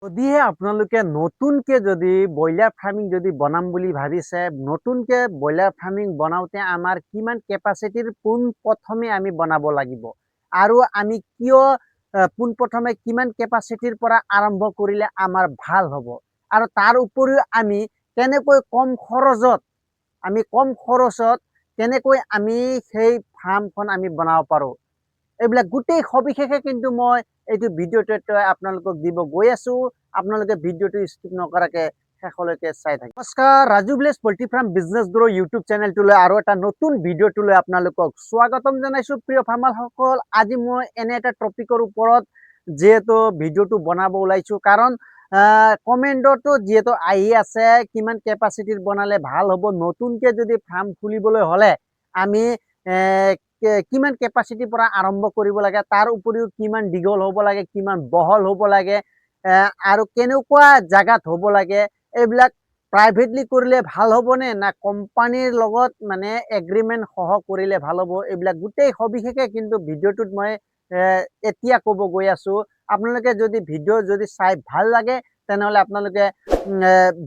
যদিহে আপোনালোকে নতুনকে যদি ব্ৰইলাৰ ফাৰ্মিং যদি বনাম বুলি ভাবিছে, নতুনকে ব্ৰইলাৰ ফাৰ্মিং বনাওঁতে আমাৰ কিমান কেপাচিটিৰ পোনপ্ৰথমে আমি বনাব লাগিব আৰু আমি কিয় পোনপ্ৰথমে কিমান কেপাচিটিৰ পৰা আৰম্ভ কৰিলে আমাৰ ভাল হ'ব আৰু তাৰ উপৰিও আমি কেনেকৈ কম খৰচত কেনেকৈ আমি সেই ফাৰ্মখন আমি বনাব পাৰোঁ। এইবিলাক গোটেই সবিশেষে কিন্তু মই এইটো ভিডিঅ'টোত আপোনালোকক দিব গৈ আছো। আপোনালোকে ভিডিঅ'টো স্কিপ নকৰাকে শেষলৈকে চাই থাকক। নমস্কাৰ, Raju village poultry farm business grow' YouTube চেনেলটোলৈ আৰু এটা নতুন ভিডিঅ'টোলৈ আপোনালোকক স্বাগতম জনাইছো। প্ৰিয় ফাৰ্মাৰসকল, আজি মই এনে এটা টপিকৰ ওপৰত যিহেতু ভিডিঅ'টো বনাব ওলাইছো, কাৰণ কমেণ্টতো যিহেতু আহি আছে কিমান কেপাচিটিৰ বনালে ভাল হ'ব, নতুনকে যদি ফাৰ্ম খুলিবলৈ হ'লে আমি কিমান কেপাচিটিৰ পৰা আৰম্ভ কৰিব লাগে, তাৰ উপৰিও কিমান দীঘল হ'ব লাগে, কিমান বহল হ'ব লাগে আৰু কেনেকুৱা জাগাত হ'ব লাগে, এইবিলাক প্ৰাইভেটলি কৰিলে ভাল হ'বনে না কোম্পানীৰ লগত মানে এগ্ৰিমেণ্ট সহ কৰিলে ভাল হ'ব, এইবিলাক গোটেই সবিশেষে কিন্তু ভিডিঅ'টোত মই এতিয়া ক'ব গৈ আছো। আপোনালোকে যদি ভিডিঅ' যদি চাই ভাল লাগে তেনেহ'লে আপোনালোকে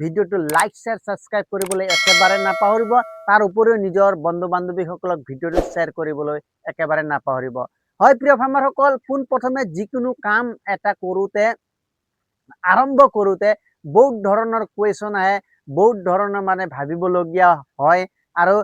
ভিডিঅ'টো লাইক শ্বেয়াৰ ছাবস্ক্ৰাইব কৰিবলৈ একেবাৰে নাপাহৰিব। তাৰ উপৰিও নিজৰ বন্ধু বান্ধৱীসকলক ভিডিঅ'টো শ্বেয়াৰ কৰিবলৈ একেবাৰে নাপাহৰিব। হয় প্ৰিয় ফাৰ্মাৰসকল, পোনপ্ৰথমে যিকোনো কাম এটা কৰোঁতে আৰম্ভ কৰোঁতে বহুত ধৰণৰ কুৱেশ্যন আহে, বহুত ধৰণৰ মানে ভাবিবলগীয়া হয় আৰু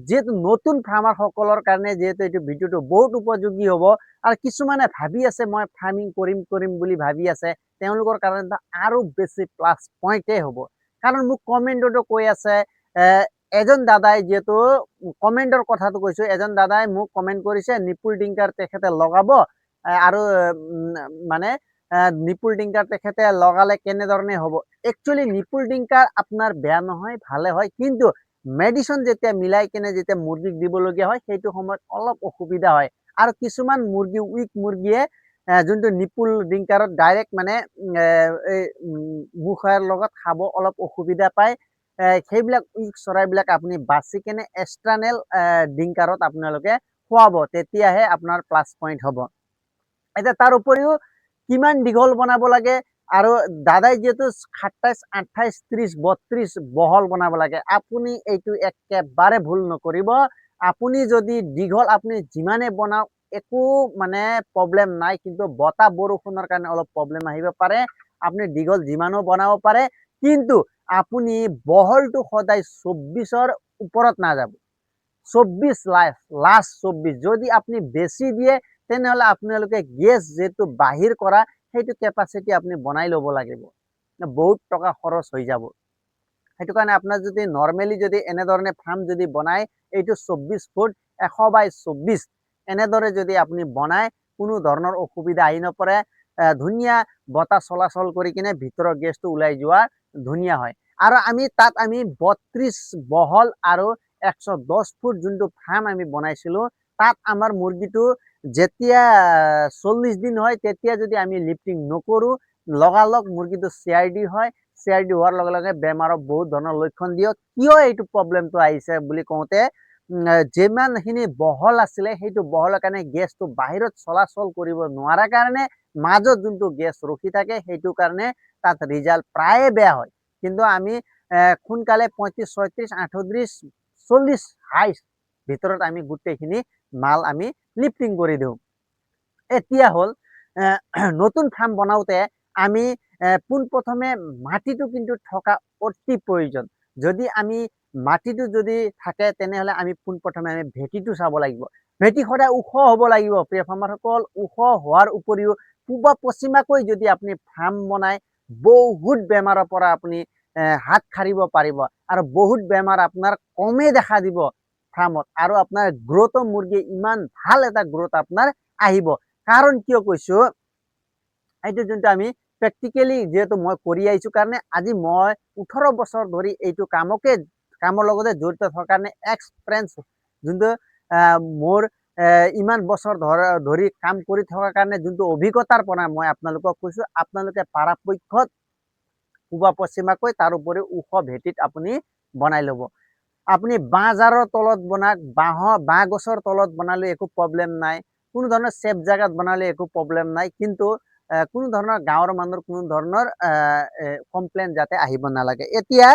যেহেতু নতুন ফাৰ্মাৰসকলৰ কাৰণে যেহেতু এইটো ভিডিঅ'টো বহুত উপযোগী হ'ব আৰু কিছুমানে ভাবি আছে মই ফাৰ্মিং কৰিম বুলি ভাবি আছে, তেওঁলোকৰ কাৰণে আৰু বেছি প্লাছ পইণ্টেই হ'ব। কাৰণ মোক কমেণ্টতো কৈ আছে, এজন দাদাই যিহেতু কমেণ্টৰ কথাটো কৈছো, এজন দাদাই মোক কমেণ্ট কৰিছে নিপুল ডিংকাৰ তেখেতে লগাব আৰু মানে নিপুল ডিংকাৰ তেখেতে লগালে কেনেধৰণে হ'ব। একচুৱেলি নিপুল ডিংকাৰ আপোনাৰ বেয়া নহয়, ভালে হয়, কিন্তু মেডিচিন যেতিয়া মিলাই কেনে যেতিয়া মুৰ্গীক দিবলগীয়া হয় সেইটো সময়ত অলপ অসুবিধা হয় আৰু কিছুমান মুৰ্গী উইক মুৰ্গীয়ে যোনটো নিপুল ডিংকাৰত ডাইৰেক্ট মানে মুখৰ লগত খাব অলপ অসুবিধা পায়। সেইবিলাক উইক চৰাইবিলাক আপুনি বাচি কেনে এক্সটাৰ্নেল ডিংকাৰত আপোনালোকে খুৱাব, তেতিয়াহে আপোনাৰ প্লাছ পইণ্ট হ'ব। এতিয়া তাৰ উপৰিও কিমান দীঘল বনাব লাগে আৰু দাদাই যিহেতু 27, 28, 30, 32 বহল বনাব লাগে, আপুনি এইটো একেবাৰে ভুল নকৰিব। আপুনি যদি দীঘল আপুনি যিমানে বনাওক একো মানে প্ৰব্লেম নাই, কিন্তু বতাহ বৰষুণৰ কাৰণে অলপ প্ৰব্লেম আহিব পাৰে। আপুনি দীঘল যিমানো বনাব পাৰে, কিন্তু আপুনি বহলটো সদায় 24ৰ ওপৰত নাযাব। 24 লাষ্ট 24। যদি আপুনি বেছি দিয়ে তেনেহ'লে আপোনালোকে গেছ যেটো বাহিৰ কৰা সেইটো কেপাচিটি আপুনি বনাই ল'ব লাগিব, বহুত টকা খৰচ হৈ যাব। সেইটো কাৰণে আপোনাৰ যদি নৰ্মেলি যদি এনেধৰণে ফাৰ্ম যদি বনায়, এইটো 24 ফুট 100/24 এনেদৰে যদি আপুনি বনায়, কোনো ধৰণৰ অসুবিধা আহি নপৰে। ধুনীয়া বতাহ চলাচল কৰি কিনে ভিতৰৰ গেছটো ওলাই যোৱা ধুনীয়া হয়। আৰু তাত আমি 32 বহল আৰু 110 ফুট যোনটো ফাৰ্ম আমি বনাইছিলো, তাত আমাৰ মুৰ্গীটো যেতিয়া 40 দিন হয় তেতিয়া যদি আমি লিফটিং নকৰোঁ, লগালগ মুৰ্গীটো CRD হয়। CRD হোৱাৰ লগে লগে বেমাৰৰ বহুত ধৰণৰ লক্ষণ দিয়ে। কিয় এইটো প্ৰব্লেমটো আহিছে বুলি কওঁতে, যিমানখিনি বহল আছিলে সেইটো বহলৰ কাৰণে গেছটো বাহিৰত চলাচল কৰিব নোৱাৰাৰ কাৰণে মাজত যোনটো গেছ ৰখি থাকে, সেইটো কাৰণে তাত ৰিজাল্ট প্ৰায়ে বেয়া হয়। কিন্তু আমি সোনকালে 35, 36, 38, 40 হাইষ্ট ভিতৰত আমি গোটেইখিনি মাল আমি লিফটিং কৰি দিওঁ। এতিয়া হ'ল নতুন ফাৰ্ম বনাওঁতে আমি পোনপ্ৰথমে মাটিটো কিন্তু থকা অতি প্ৰয়োজন। যদি আমি মাটিটো যদি থাকে তেনেহ'লে আমি পোনপ্ৰথমে আমি ভেটিটো চাব লাগিব। ভেটি সদায় ওখ হ'ব লাগিব প্ৰিয় ফাৰ্মাৰসকল। ওখ হোৱাৰ উপৰিও পূবা পশ্চিমাকৈ যদি আপুনি ফাৰ্ম বনায়, বহুত বেমাৰৰ পৰা আপুনি হাত সাৰিব পাৰিব আৰু বহুত বেমাৰ আপোনাৰ কমেই দেখা দিব ফাৰ্মত, আৰু আপোনাৰ গ্ৰ'থো মুৰ্গী ইমান ভাল এটা গ্ৰ'থ আপোনাৰ আহিব। কাৰণ কিয় কৈছো, এইটো যোনটো আমি প্ৰেক্টিকেলি যেহেতু মই কৰি আহিছো কাৰণে আজি মই 18 বছৰ ধৰি এইটো কামৰ লগতে জড়িত থকাৰ কাৰণে এক্সপিৰিয়েঞ্চ যোনটো মোৰ ইমান বছৰ ধৰি কাম কৰি থকাৰ কাৰণে যোনটো অভিজ্ঞতাৰ পৰা মই আপোনালোকক কৈছো, আপোনালোকে পৰাপক্ষত পূবা পশ্চিমাকৈ তাৰ উপৰি ওখ ভেটিত আপুনি বনাই ল'ব। আপুনি বাঁহজাৰৰ তলত বনাওক, বাঁহ গছৰ তলত বনালে একো প্ৰব্লেম নাই, কোনো ধৰণৰ চেফ জাগাত বনালে একো প্ৰব্লেম নাই। কিন্তু কোনো ধৰণৰ গাঁৱৰ মানুহৰ কোনো ধৰণৰ কমপ্লেইন যাতে আহিব নালাগে। এতিয়া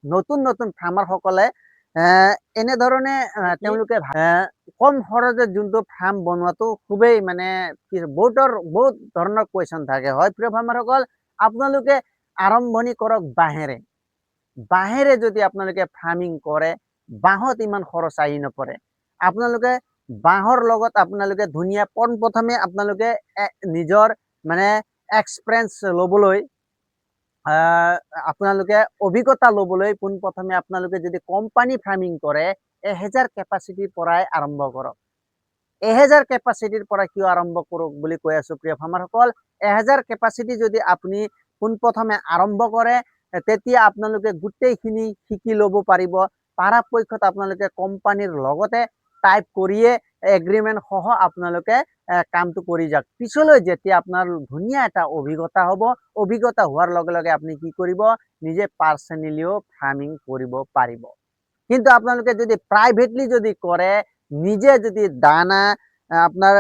নতুন নতুন ফাৰ্মাৰসকলে এনেধৰণে তেওঁলোকে কম খৰচত যোনটো ফাৰ্ম বনোৱাটো খুবেই মানে বহুত ধৰণৰ কুৱেশ্যন থাকে। হয় প্ৰিয় ফাৰ্মাৰসকল, আপোনালোকে আৰম্ভণি কৰক বাঁহেৰে যদি আপোনালোকে ফাৰ্মিং কৰে, বাঁহত ইমান খৰচ আহি নপৰে। আপোনালোকে বাঁহৰ লগত আপোনালোকে ধুনীয়া পোনপ্ৰথমে আপোনালোকে নিজৰ মানে এক্সপিৰিয়েঞ্চ ল'বলৈ, আপোনালোকে অভিজ্ঞতা ল'বলৈ পোনপ্ৰথমে আপোনালোকে যদি কোম্পানী ফাৰ্মিং কৰে 1000 কেপাচিটিৰ পৰাই আৰম্ভ কৰক। 1000 কেপাচিটিৰ পৰা কিয় আৰম্ভ কৰক বুলি কৈ আছো প্ৰিয় ফাৰ্মাৰসকল, 1000 কেপাচিটি যদি আপুনি পোনপ্ৰথমে আৰম্ভ কৰে তেতিয়া আপোনালোকে গোটেইখিনি শিকি ল'ব পাৰিব। পৰাপক্ষত আপোনালোকে কোম্পানীৰ লগতে টাইপ কৰিয়ে এগ্ৰিমেণ্ট সহ আপোনালোকে কামটো কৰি যাওক। পিছলৈ যেতিয়া আপোনাৰ ধুনীয়া এটা অভিজ্ঞতা হ'ব, অভিজ্ঞতা হোৱাৰ লগে লগে আপুনি কি কৰিব, নিজে পাৰ্চনেলিও ফাৰ্মিং কৰিব পাৰিব। কিন্তু আপোনালোকে যদি প্ৰাইভেটলি যদি কৰে, নিজে যদি দানা আপোনাৰ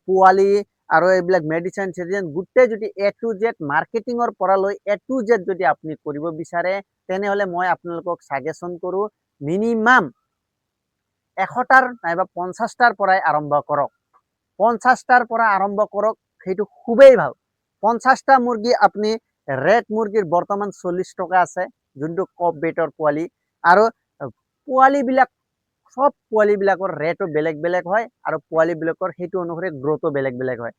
পোৱালি আৰু এইবিলাক মেডিচিন চেডিচিন গোটেই যদি A to Z মাৰ্কেটিঙৰ পৰা লৈ A to Z যদি আপুনি কৰিব বিচাৰে, তেনেহ'লে মই আপোনালোকক সাজেশ্যন কৰোঁ মিনিমাম 100টাৰ নাইবা 50টাৰ পৰাই আৰম্ভ কৰক। 50টাৰ পৰা আৰম্ভ কৰক, সেইটো খুবেই ভাল। 50টা মুৰ্গী আপুনি ৰেড মুৰ্গীৰ বৰ্তমান 40 টকা আছে, যোনটো কপ বেটৰ পোৱালি, আৰু পোৱালিবিলাক সব পোৱালিবিলাকৰ ৰেটো বেলেগ বেলেগ হয় আৰু পোৱালিবিলাকৰ সেইটো অনুসৰি গ্ৰথো বেলেগ বেলেগ হয়।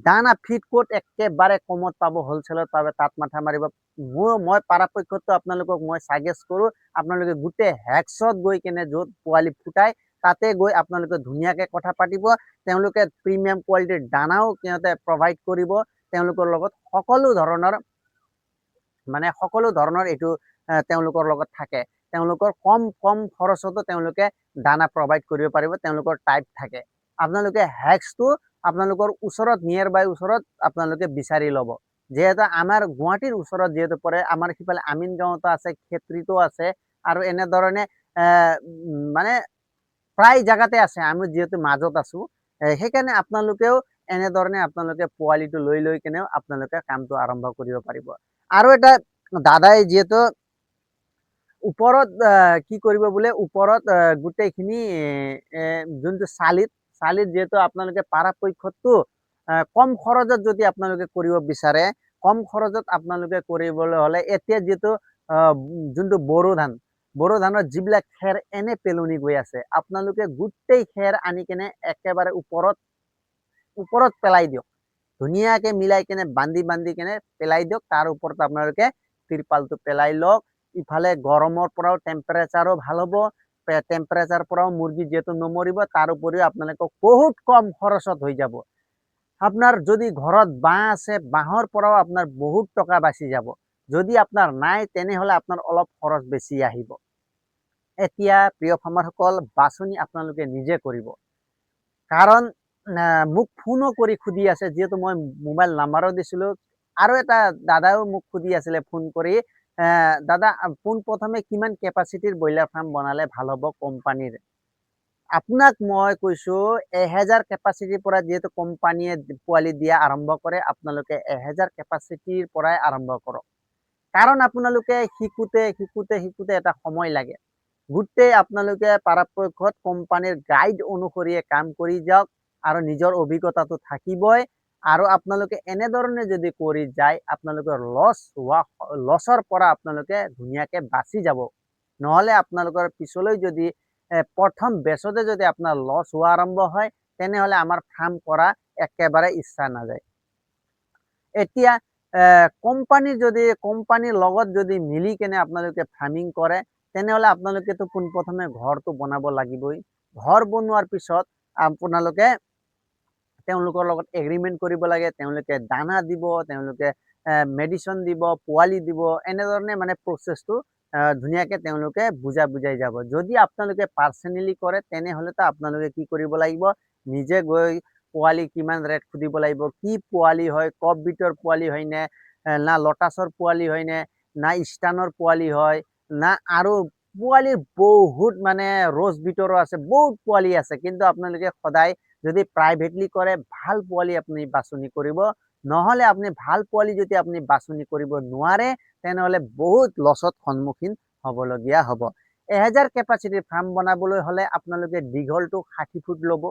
দানা ফিড কোড একেবাৰে কমত পাব, হোলচেলত পাব, তাত মাথা মাৰিব। মই পৰাপক্ষত আপোনালোকক মই সাজেষ্ট কৰোঁ আপোনালোকে গোটেই হেক্সত গৈ কেনে য'ত পোৱালি ফুটাই তাতে গৈ আপোনালোকে ধুনীয়াকৈ কথা পাতিব। তেওঁলোকে প্ৰিমিয়াম কোৱালিটিৰ দানাও সিহঁতে প্ৰভাইড কৰিব। তেওঁলোকৰ লগত সকলো ধৰণৰ এইটো তেওঁলোকৰ লগত থাকে। তেওঁলোকৰ কম খৰচতো তেওঁলোকে দানা প্ৰভাইড কৰিব পাৰিব। তেওঁলোকৰ টাইপ থাকে। আপোনালোকে হেক্সটো আপোনালোকৰ ওচৰত নিয়াৰ বাই ওচৰত আপোনালোকে বিচাৰি ল'ব। যেহেতু আমাৰ গুৱাহাটীৰ ওচৰত যেহেতু পৰে, আমাৰ সিফালে আমিন গাঁৱতো আছে, ক্ষেত্ৰীতো আছে, আৰু এনেধৰণে মানে প্ৰায় জায়গাতে আছে। আমি যেহেতু মাজত আছো, সেইকাৰণে আপোনালোকেও এনেধৰণে আপোনালোকে পোৱালিটো লৈ কেনেও আপোনালোকে কামটো আৰম্ভ কৰিব পাৰিব। আৰু এটা দাদাই যিহেতু ওপৰত কি কৰিব বোলে, ওপৰত গোটেইখিনি যোনটো চালিত যেহেতু আপোনালোকে পৰাপক্ষতটো কম খৰচত যদি আপোনালোকে কৰিব বিচাৰে, কম খৰচত আপোনালোকে কৰিবলৈ হ'লে এতিয়া যিহেতু যোনটো বড়ো ধানৰ যিবিলাক খেৰ এনে পেলনি গৈ আছে, আপোনালোকে গোটেই খেৰ আনি কেনে একেবাৰে ওপৰত পেলাই দিয়ক। ধুনীয়াকৈ মিলাই কেনে বান্ধি কেনে পেলাই দিয়ক। তাৰ ওপৰত আপোনালোকে তিৰপালটো পেলাই লওক। ইফালে গৰমৰ পৰাও টেম্পাৰেচাৰো ভাল হ'ব, টেম্পাৰেচাৰ পৰাও মুৰ্গী যেহেতু নমৰিব, তাৰ উপৰিও আপোনালোকক বহুত কম খৰচত হৈ যাব। আপোনাৰ যদি ঘৰত বাঁহ আছে, বাঁহৰ পৰাও আপোনাৰ বহুত টকা বাচি যাব। যদি আপোনাৰ নাই তেনেহ'লে আপোনাৰ অলপ খৰচ বেছি আহিব। এতিয়া প্ৰিয় ফাৰ্মাৰসকল, বাছনি আপোনালোকে নিজে কৰিব। কাৰণ মোক ফোনো কৰি সুধি আছে, যিহেতু মই মোবাইল নাম্বাৰো দিছিলোঁ, আৰু এটা দাদাও মোক সুধি আছিলে ফোন কৰি, দাদা পোনপ্ৰথমে কিমান কেপাচিটিৰ ব্ৰইলাৰ ফাৰ্ম বনালে ভাল হ'ব কোম্পানীৰ। আপোনাক মই কৈছোঁ 1000 কেপাচিটিৰ পৰা যিহেতু কোম্পানীয়ে পোৱালি দিয়া আৰম্ভ কৰে, আপোনালোকে 1000 কেপাচিটিৰ পৰাই আৰম্ভ কৰক। কাৰণ আপোনালোকে শিকোতে এটা সময় লাগে। গোটেই আপোনালোকে পৰাপক্ষত কোম্পানীৰ গাইড অনুসৰিয়ে কাম কৰি যাওক, আৰু নিজৰ অভিজ্ঞতাটো থাকিবই। আৰু আপোনালোকে এনেধৰণে যদি কৰি যায়, আপোনালোকৰ লছৰ পৰা আপোনালোকে ধুনীয়াকৈ বাচি যাব। নহ'লে আপোনালোকৰ পিছলৈ যদি প্ৰথম বেচতে যদি আপোনাৰ লছ হোৱা আৰম্ভ হয়, তেনেহ'লে আমাৰ ফাৰ্ম কৰা একেবাৰে ইচ্ছা নাযায়। এতিয়া কোম্পানীৰ লগত যদি মিলি কেনে আপোনালোকে ফাৰ্মিং কৰে, তেনেহ'লে আপোনালোকেতো পোনপ্ৰথমে ঘৰটো বনাব লাগিবই। ঘৰ বনোৱাৰ পিছত আপোনালোকে তেওঁলোকৰ লগত এগ্ৰিমেণ্ট কৰিব লাগে। তেওঁলোকে দানা দিব, তেওঁলোকে মেডিচিন দিব, পোৱালি দিব, এনেধৰণে মানে প্ৰচেছটো ধুনীয়াকৈ তেওঁলোকে বুজাই যাব। যদি আপোনালোকে পাৰ্চনেলি কৰে, তেনেহ'লেতো আপোনালোকে কি কৰিব লাগিব, নিজে গৈ পোৱালি কিমান ৰেট সুধিব লাগিব, কি পোৱালি হয়, কপ বিটৰ পোৱালি হয়নে, না লটাছৰ পোৱালি হয়নে, না ইষ্টাৰ্ণৰ পোৱালি হয়, না আৰু পোৱালিৰ বহুত মানে ৰ'জ বিটৰো আছে, বহুত পোৱালি আছে। কিন্তু আপোনালোকে সদায় যদি প্ৰাইভেটলি কৰে, ভাল পোৱালি আপুনি বাছনি কৰিব। নহ'লে আপুনি ভাল পোৱালি যদি আপুনি বাছনি কৰিব নোৱাৰে তেনেহ'লে বহুত লছত সন্মুখীন হ'বলগীয়া হ'ব। 1000 কেপাচিটিৰ ফাৰ্ম বনাবলৈ হ'লে আপোনালোকে দীঘলটো 60 ফুট ল'ব,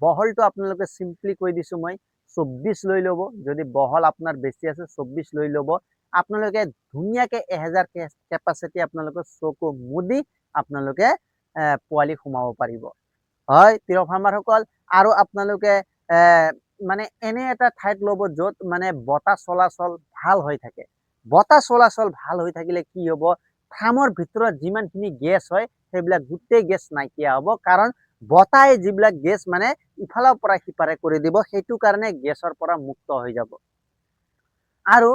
বহলটো আপোনালোকে চিম্পলি কৈ দিছোঁ মই 24 লৈ ল'ব। যদি বহল আপোনাৰ বেছি আছে 24 লৈ ল'ব। আপোনালোকে ধুনীয়াকৈ 1000 কেপাচিটি আপোনালোকে চকু মুদি আপোনালোকে পোৱালি সোমাব পাৰিব। হয় প্ৰিয় ফাৰ্মাৰসকল, আৰু আপোনালোকে মানে এনে এটা ঠাইত ল'ব য'ত মানে বতাহ চলাচল ভাল হৈ থাকে। বতাহ চলাচল ভাল হৈ থাকিলে কি হ'ব, ফাৰ্মৰ ভিতৰত যিমানখিনি গেছ হয় সেইবিলাক গোটেই গেছ নাইকিয়া হ'ব, কাৰণ বতাহে যিবিলাক গেছ মানে ইফালৰ পৰা সিপাৰে কৰি দিব, সেইটো কাৰণে গেছৰ পৰা মুক্ত হৈ যাব। আৰু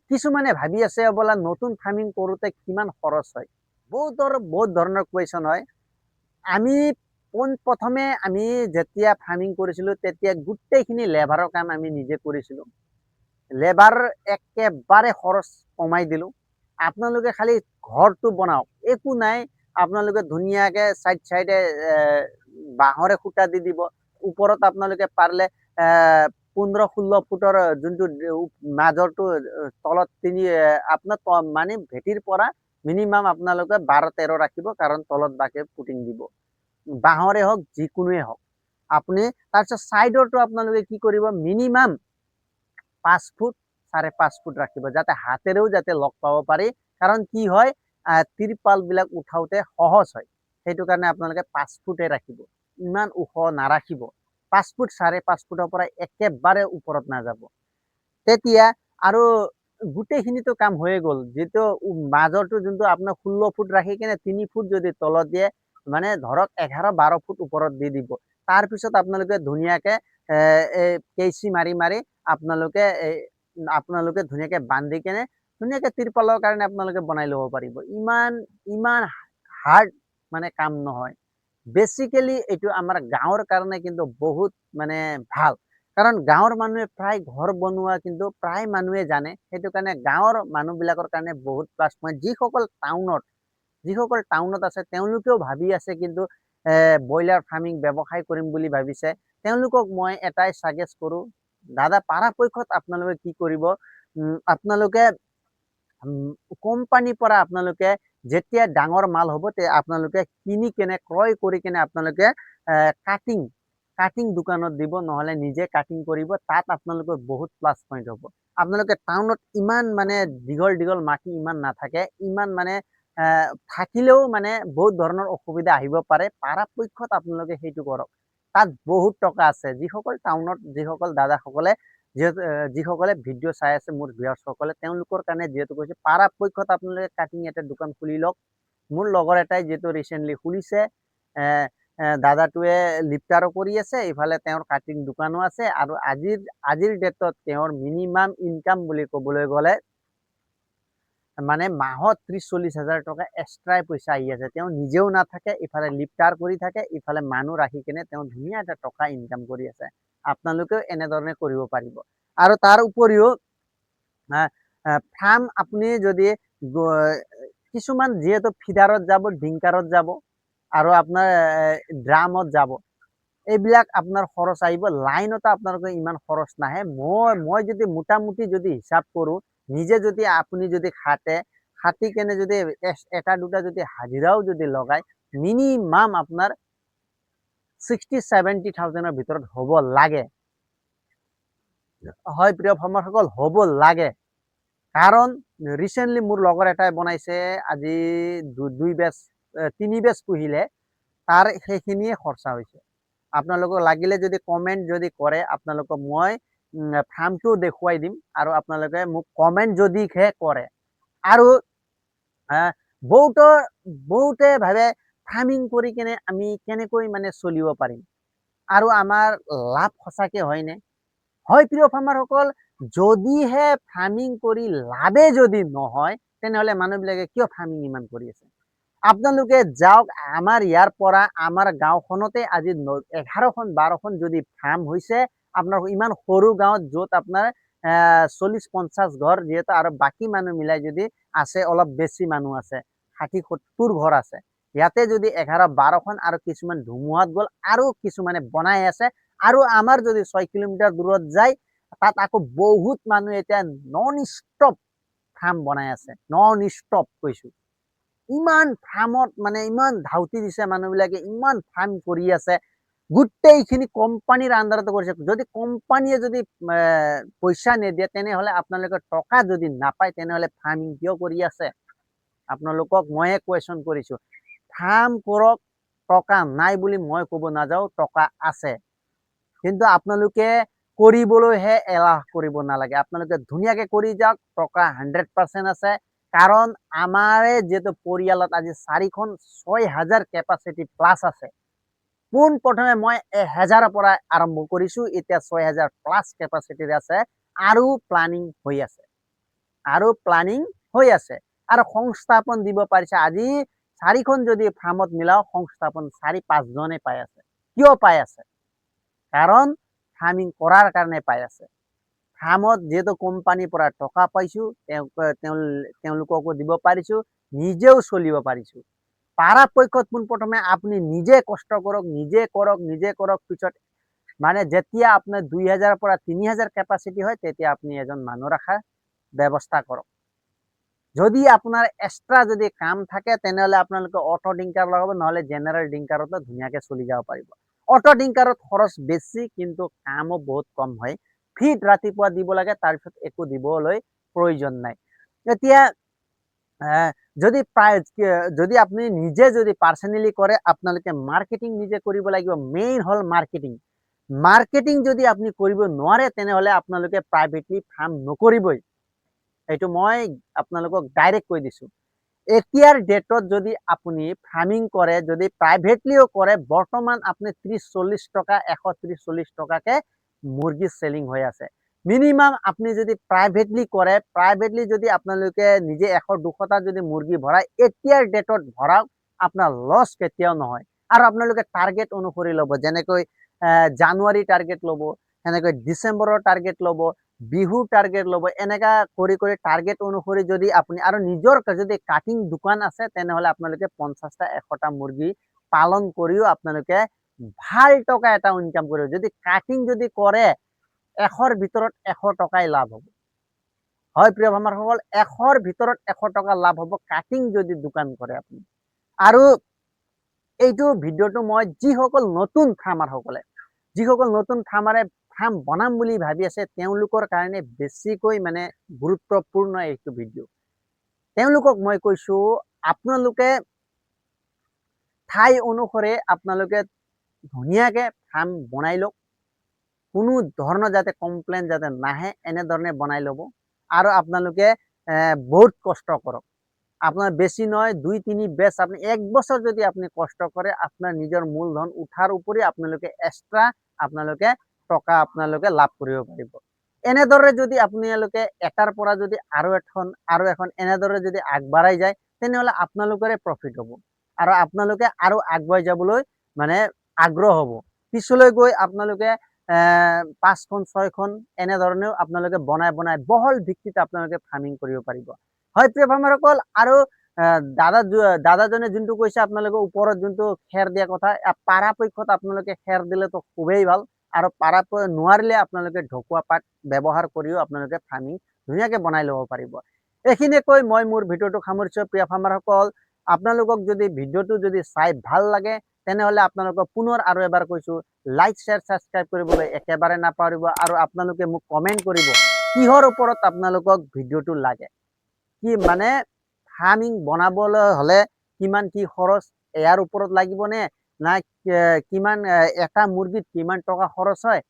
কিছুমানে ভাবি আছে বোলা নতুন ফাৰ্মিং কৰোঁতে কিমান খৰচ হয়। বহুত ধৰণৰ কুৱেশ্যন হয়। আমি পোনপ্ৰথমে আমি যেতিয়া ফাৰ্মিং কৰিছিলোঁ তেতিয়া গোটেইখিনি লেবাৰৰ কাম আমি নিজে কৰিছিলোঁ। লেবাৰ একেবাৰে খৰচ কমাই দিলোঁ। আপোনালোকে খালি ঘৰটো বনাওক, একো নাই। আপোনালোকে ধুনীয়াকৈ চাইডে বাঁহৰে খুঁটা দি দিব। ওপৰত আপোনালোকে পাৰিলে 15-16 ফুটৰ যোনটো মাজৰটো তলত আপোনাৰ মানে ভেটিৰ পৰা মিনিমাম আপোনালোকে 12-13 ৰাখিব, কাৰণ তলত বাকে পুটিং দিব, বাঁহৰে হওক যিকোনোৱে হওক। আপুনি তাৰপিছত চাইডৰটো আপোনালোকে কি কৰিব, মিনিমাম 5 ফুট 5.5 ফুট ৰাখিব, যাতে হাতেৰেও যাতে লগ পাব পাৰি, কাৰণ কি হয় তিৰপালবিলাক উঠাওঁতে সহজ হয়। সেইটো কাৰণে আপোনালোকে 5 ফুটে ৰাখিব, ইমান ওখ নাৰাখিব। 5 ফুট 5.5 ফুটৰ পৰা একেবাৰে ওপৰত নাযাব। তেতিয়া আৰু গোটেইখিনিতো কাম হৈয়ে গ'ল। যিটো মাজৰটো যোনটো আপোনাৰ 16 ফুট ৰাখি কিনে 3 ফুট যদি তলত দিয়ে, মানে ধৰক 11-12 ফুট ওপৰত দি দিব। তাৰপিছত আপোনালোকে ধুনীয়াকৈ কেঁচি মাৰি আপোনালোকে ধুনীয়াকৈ বান্ধি কেনে ধুনীয়াকৈ তিৰপালৰ কাৰণে আপোনালোকে বনাই ল'ব পাৰিব। ইমান হাৰ্ড মানে কাম নহয়। বেচিকেলি এইটো আমাৰ গাঁৱৰ কাৰণে কিন্তু বহুত মানে ভাল, কাৰণ গাঁৱৰ মানুহে প্ৰায় ঘৰ বনোৱা কিন্তু প্ৰায় মানুহে জানে। সেইটো কাৰণে গাঁৱৰ মানুহবিলাকৰ কাৰণে বহুত প্লাছ পইণ্ট। যিসকল টাউনত আছে তেওঁলোকেও ভাবি আছে কিন্তু ব্ৰইলাৰ ফাৰ্মিং ব্যৱসায় কৰিম বুলি ভাবিছে, তেওঁলোকক মই এটাই ছাজেষ্ট কৰোঁ, দাদা পৰাপক্ষত আপোনালোকে কি কৰিব, আপোনালোকে কোম্পানীৰ পৰা আপোনালোকে যেতিয়া ডাঙৰ মাল হ'ব আপোনালোকে কিনি কেনে ক্ৰয় কৰি কেনে আপোনালোকে কাটিং দোকানত দিব, নহ'লে নিজে কাটিং কৰিব। তাত আপোনালোকৰ বহুত প্লাছ পইণ্ট হ'ব। আপোনালোকে টাউনত ইমান মানে দীঘল মাটি ইমান নাথাকে, ইমান মানে থাকিলেও মানে বহুত ধৰণৰ অসুবিধা আহিব পাৰে। পৰাপক্ষত আপোনালোকে সেইটো কৰক, তাত বহুত টকা আছে। যিসকল দাদাসকলে যিসকলে ভিডিঅ' চাই আছে, মোৰ ভিউৱাৰ্ছসকলে, তেওঁলোকৰ কাৰণে যিহেতু কৈছে, পৰাপক্ষত আপোনালোকে কাটিং এটা দোকান খুলি লওক। মোৰ লগৰ এটাই যিহেতু ৰিচেণ্টলি খুলিছে, দাদাটোৱে লিফ্টাৰো কৰি আছে, ইফালে তেওঁৰ কাটিং দোকানো আছে, আৰু আজিৰ ডেটত তেওঁৰ মিনিমাম ইনকাম বুলি ক'বলৈ গ'লে মানে মাহত 30-40 হাজাৰ টকা এক্সট্ৰাই পইচা আহি আছে। তেওঁ নিজেও নাথাকে, ইফালে লিফ্টাৰ কৰি থাকে, ইফালে মানুহ ৰাখি কেনে তেওঁ ধুনীয়া এটা টকা ইনকাম কৰি আছে। আপোনালোকেও এনেধৰণে কৰিব পাৰিব। আৰু তাৰ উপৰিও ফাৰ্ম আপুনি যদি কিছুমান যিহেতু ফিডাৰত যাব, ডিংকাৰত যাব, আৰু আপোনাৰ ড্ৰামত যাব, এইবিলাক আপোনাৰ খৰচ আহিব। লাইনতো আপোনালোকে ইমান খৰচ নাহে। মই যদি মোটামুটি যদি হিচাপ কৰোঁ, নিজে যদি আপুনি যদি খাটি কেনে যদি এটা দুটা যদি হাজিৰাও যদি লগায়, মিনিমাম আপোনাৰ 60-70 থাউজেণ্ডৰ ভিতৰত হ'ব লাগে। হয় প্ৰিয় ফাৰ্মাৰসকল, হ'ব লাগে। কাৰণ ৰিচেণ্টলি মোৰ লগৰ এটাই বনাইছে, আজি 3 বেচ পুহিলে, তাৰ সেইখিনিয়ে খৰচা হৈছে। আপোনালোকক লাগিলে যদি কমেণ্ট যদি কৰে, আপোনালোকক মই ফাৰ্মটো দেখুৱাই দিম, আৰু আপোনালোকে মোক কমেণ্ট যদিহে কৰে। আৰু বহুতে ভাবে ফাৰ্মিং কৰি কেনে আমি কেনেকৈ মানে চলিব পাৰিম, আৰু আমাৰ লাভ সঁচাকৈ হয়নে? হয় প্ৰিয় ফাৰ্মাৰসকল, যদিহে ফাৰ্মিং কৰি লাভে যদি নহয়, তেনেহ'লে মানুহবিলাকে কিয় ফাৰ্মিং ইমান কৰি আছে? আপোনালোকে যাওক, আমাৰ ইয়াৰ পৰা আমাৰ গাঁওখনতে আজি 11খন-12খন যদি ফাৰ্ম হৈছে, আপোনাৰ ইমান সৰু গাঁৱত য'ত আপোনাৰ 40-50 ঘৰ যিহেতু, আৰু বাকী মানুহ মিলাই যদি আছে, অলপ বেছি মানুহ আছে, 60-70 ঘৰ আছে। ইয়াতে যদি 11-12খন, আৰু কিছুমান ধুমুহাত গ'ল, আৰু কিছুমানে বনাই আছে, আৰু আমাৰ যদি 6 কিলোমিটাৰ দূৰত যায়, তাত আকৌ বহুত মানুহ এতিয়া নন ষ্টপ ফাৰ্ম বনাই আছে, নন ষ্টপ কৈছো। ইমান ফাৰ্মত মানে ইমান ধাউতি দিছে মানুহবিলাকে, ইমান ফাৰ্ম কৰি আছে, গোটেইখিনি কোম্পানীৰ আণ্ডাৰতে কৰিছে। যদি কোম্পানীয়ে যদি পইচা নিদিয়ে তেনেহ'লে আপোনালোকে টকা যদি নাপায় তেনেহ'লে ফাৰ্মিং কিয় কৰি আছে? আপোনালোকক ময়ে কুৱেশ্যন কৰিছো। ফাৰ্ম কৰক, টকা নাই বুলি মই ক'ব নাযাওঁ, টকা আছে, কিন্তু আপোনালোকে কৰিবলৈহে এলাহ কৰিব নালাগে। আপোনালোকে ধুনীয়াকে কৰি যাওক, টকা 100% আছে। কাৰণ আমাৰে যিহেতু পৰিয়ালত আজি 4,000-6,000 কেপাচিটি প্লাছ আছে। পোনপ্ৰথমে মই 1,000ৰ পৰা আৰম্ভ কৰিছো, এতিয়া 6,000 প্লাছ কেপাচিটিৰ আছে, আৰু প্লানিং হৈ আছে, আৰু সংস্থাপন দিব পাৰিছে। আজি 4খন যদি ফাৰ্মত মিলাও সংস্থাপন 4-5 জনে পাই আছে। কিয় পাই আছে? কাৰণ ফাৰ্মিং কৰাৰ কাৰণে পাই আছে। ফাৰ্মত যেহেতু কোম্পানীৰ পৰা টকা পাইছো, তেওঁলোককো দিব পাৰিছো, নিজেও চলিব পাৰিছো। পৰাপক্ষত পোনপ্ৰথমে আপুনি নিজে কষ্ট কৰক, নিজে কৰক, পিছত মানে যেতিয়া আপোনাৰ 2,000 পৰা 3,000 কেপাচিটি হয় তেতিয়া আপুনি এজন মানুহ ৰাখাৰ ব্যৱস্থা কৰক। যদি আপোনাৰ এক্সট্ৰা যদি কাম থাকে তেনেহ'লে আপোনালোকে অটো ডিংকাৰ লগাব, নহ'লে জেনেৰেল ডিংকাৰতো ধুনীয়াকে চলি যাব পাৰিব। অটো ডিংকাৰত খৰচ বেছি, কিন্তু কামো বহুত কম হয়। ফিড ৰাতিপুৱা দিব লাগে, তাৰপিছত একো দিবলৈ প্ৰয়োজন নাই। এতিয়া যদি আপুনি নিজে যদি পাৰ্চনেলি কৰে, আপোনালোকে মাৰ্কেটিং নিজে কৰিব লাগিব। মেইন হ'ল মাৰ্কেটিং যদি আপুনি কৰিব নোৱাৰে তেনেহ'লে আপোনালোকে প্ৰাইভেটলি ফাৰ্ম নকৰিবই। এইটো মই আপোনালোকক ডাইৰেক্ট কৈ দিছো। এতিয়াৰ ডেটত যদি আপুনি ফাৰ্মিং কৰে, যদি প্ৰাইভেটলিও কৰে, বৰ্তমান আপুনি 30-40 টকা, 130-40 টকাকে মুৰ্গী চেলিং হৈ আছে। মিনিমাম আপুনি যদি প্ৰাইভেটলি কৰে, প্ৰাইভেটলি যদি আপোনালোকে নিজে 100-200টা যদি মুৰ্গী ভৰাই এতিয়াৰ ডেটত ভৰাওক, আপোনাৰ লছ কেতিয়াও নহয়। আৰু আপোনালোকে টাৰ্গেট অনুসৰি ল'ব, যেনেকৈ জানুৱাৰী টাৰ্গেট ল'ব, সেনেকৈ ডিচেম্বৰৰ টাৰ্গেট ল'ব, বিহু টাৰ্গেট ল'ব। এনেকা কৰি টাৰ্গেট অনুসৰি যদি আপুনি, আৰু নিজৰ যদি কাটিং দোকান আছে তেনেহ'লে আপোনালোকে 50টা-100টা মুৰ্গী পালন কৰিও আপোনালোকে ভাল টকা এটা ইনকাম কৰিব। যদি কাটিং যদি কৰে 100ৰ ভিতৰত 100 টকাই লাভ হ'ব। হয় প্ৰিয় ফাৰ্মাৰসকল, 100ৰ ভিতৰত 100 টকা লাভ হ'ব কাটিং যদি দোকান কৰে আপুনি। আৰু এইটো ভিডিঅ'টো মই যিসকল নতুন ফাৰ্মাৰে ফাৰ্ম বনাম বুলি ভাবি আছে তেওঁলোকৰ কাৰণে বেছিকৈ মানে গুৰুত্বপূৰ্ণ এইটো ভিডিঅ'। তেওঁলোকক মই কৈছো, আপোনালোকে ঠাই অনুসৰি আপোনালোকে ধুনীয়াকে ফাৰ্ম বনাই লওক, কোনো ধৰণৰ যাতে কমপ্লেইন যাতে নাহে এনেধৰণে বনাই ল'ব। আৰু আপোনালোকে বহুত কষ্ট কৰক। আপোনাৰ বেছি নহয়, 2-3 বেচ, আপনি 1 বছৰ যদি আপনি কষ্ট কৰে, আপনাৰ নিজৰ মূলধন উঠাৰ উপৰি আপোনালোকে এক্সট্ৰা আপোনালোকে টকা আপোনালোকে লাভ কৰিব পাৰিব। এনেদৰে যদি আপোনালোকে এটাৰ পৰা যদি আৰু এখন এনেদৰে যদি আগবাঢ়াই যায় তেনেহ'লে আপোনালোকৰে প্ৰফিট হ'ব, আৰু আপোনালোকে আৰু আগবাঢ়ি যাবলৈ মানে আগ্ৰহ হ'ব। পিছলৈ গৈ আপোনালোকে 5খন-6খন এনেধৰণেও আপোনালোকে বনাই বহল ভিত্তিত আপোনালোকে ফাৰ্মিং কৰিব পাৰিব। হয় প্ৰিয় ফাৰ্মাৰসকল, আৰু দাদাজনে যোনটো কৈছে আপোনালোকে ওপৰত যোনটো খেৰ দিয়া কথা, পৰাপক্ষত আপোনালোকে খেৰ দিলেতো খুবেই ভাল, আৰু নোৱাৰিলে আপোনালোকে ঢকুৱা পাত ব্যৱহাৰ কৰিও আপোনালোকে ফাৰ্মিং ধুনীয়াকে বনাই ল'ব পাৰিব। এইখিনিয়ে কৈ মই মোৰ ভিডিঅ'টো সামৰিছো। প্ৰিয় ফাৰ্মাৰসকল, আপোনালোকক যদি ভিডিঅ'টো যদি চাই ভাল লাগে তেনেহ'লে আপোনালোকক পুনৰ আৰু এবাৰ কৈছো, লাইক, শ্বেয়াৰ, ছাবস্ক্ৰাইব কৰিবলৈ একেবাৰে নাপাহৰিব। আৰু আপোনালোকে মোক কমেণ্ট কৰিব কিহৰ ওপৰত আপোনালোকক ভিডিঅ'টো লাগে, কি মানে ফাৰ্মিং বনাবলৈ হ'লে কিমান কি খৰচ, ইয়াৰ ওপৰত লাগিবনে, না কিমান এটা মুৰ্গীত কিমান টকা খৰচ হয়,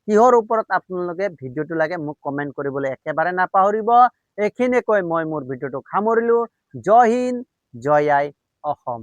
কিহৰ ওপৰত আপোনালোকে ভিডিঅ'টো লাগে মোক কমেণ্ট কৰিবলৈ একেবাৰে নাপাহৰিব। এইখিনিয়ে কৈ মই মোৰ ভিডিঅ'টো সামৰিলো। জয় হিন্দ, জয় আই অসম।